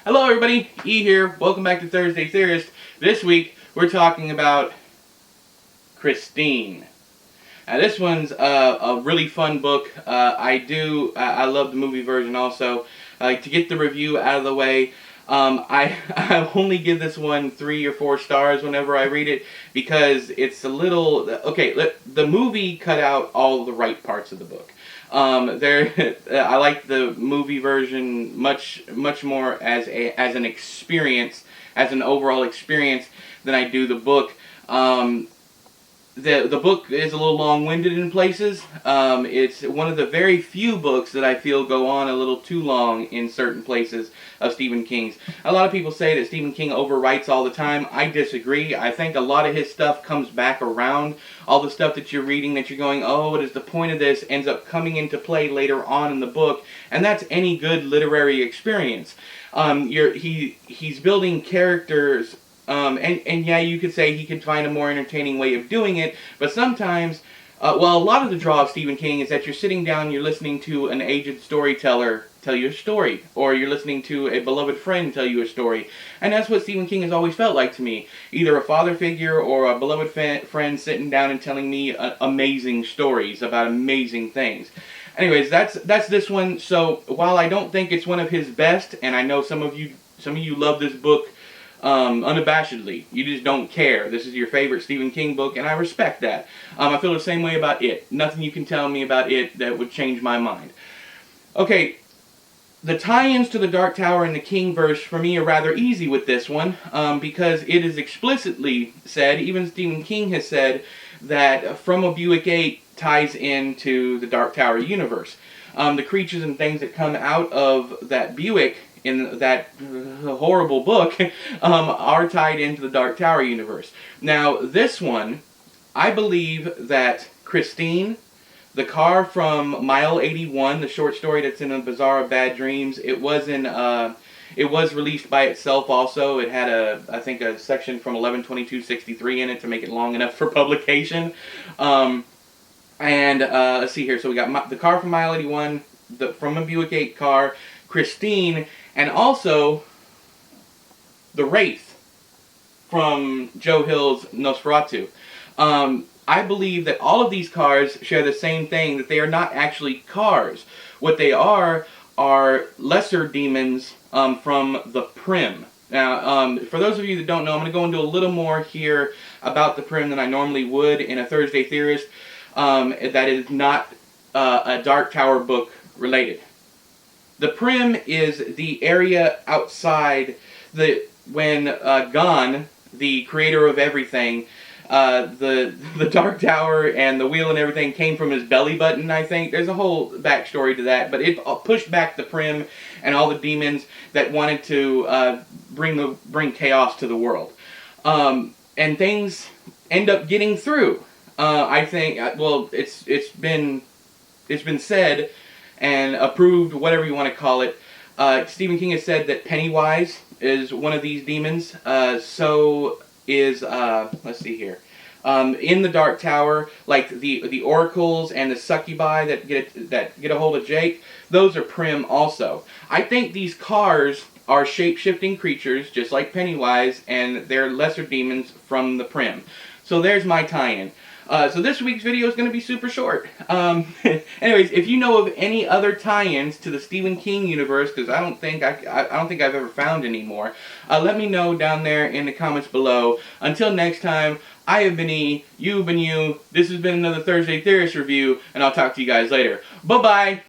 Hello everybody, E here. Welcome back to Thursday Theorist. This week we're talking about Christine. Now this one's a really fun book. I love the movie version also. To get the review out of the way, I only give this one 3 or 4 stars whenever I read it because it's a little... Okay, the movie cut out all the right parts of the book. I like the movie version much more as an experience, as an overall experience, than I do the book. The book is a little long-winded in places. It's one of the very few books that I feel go on a little too long in certain places of Stephen King's. A lot of people say that Stephen King overwrites all the time. I disagree. I think a lot of his stuff comes back around. All the stuff that you're reading that you're going, oh, what is the point of this, ends up coming into play later on in the book. And that's any good literary experience. He's building characters. And yeah, you could say he could find a more entertaining way of doing it, but sometimes, a lot of the draw of Stephen King is that you're sitting down, you're listening to an aged storyteller tell you a story, or you're listening to a beloved friend tell you a story, and that's what Stephen King has always felt like to me. Either a father figure or a beloved friend sitting down and telling me amazing stories about amazing things. Anyways, that's this one. So while I don't think it's one of his best, and I know some of you love this book unabashedly. You just don't care. This is your favorite Stephen King book, and I respect that. I feel the same way about it. Nothing you can tell me about it that would change my mind. Okay, the tie-ins to the Dark Tower and the Kingverse for me are rather easy with this one, because it is explicitly said, even Stephen King has said, that From a Buick 8 ties into the Dark Tower universe. The creatures and things that come out of that Buick in that horrible book are tied into the Dark Tower universe. Now, this one, I believe that Christine, the car from Mile 81, the short story that's in A Bazaar of Bad Dreams, it was released by itself also. It had I think a section from 11/22/63 in it to make it long enough for publication. Let's see here. So we got the car from Mile 81, the From a Buick 8 car, Christine, and also the Wraith from Joe Hill's Nosferatu. I believe that all of these cars share the same thing, that they are not actually cars. What they are lesser demons from the Prim. Now, for those of you that don't know, I'm going to go into a little more here about the Prim than I normally would in a Thursday Theorist. That is not a Dark Tower book related. The Prim is the area outside when Gon, the creator of everything, the Dark Tower and the wheel and everything came from his belly button, I think. There's a whole backstory to that, but it pushed back the Prim and all the demons that wanted to bring chaos to the world. And things end up getting through. I think, well, it's been said and approved, whatever you want to call it. Stephen King has said that Pennywise is one of these demons. So is, let's see here. In the Dark Tower, like the oracles and the succubi that get a hold of Jake, those are Prim also. I think these cars are shape-shifting creatures, just like Pennywise, and they're lesser demons from the Prim. So there's my tie-in. So this week's video is going to be super short. Anyways, if you know of any other tie-ins to the Stephen King universe, because I don't think I've ever found any more, let me know down there in the comments below. Until next time, I have been E, you've been you. This has been another Thursday Theorist review, and I'll talk to you guys later. Bye bye.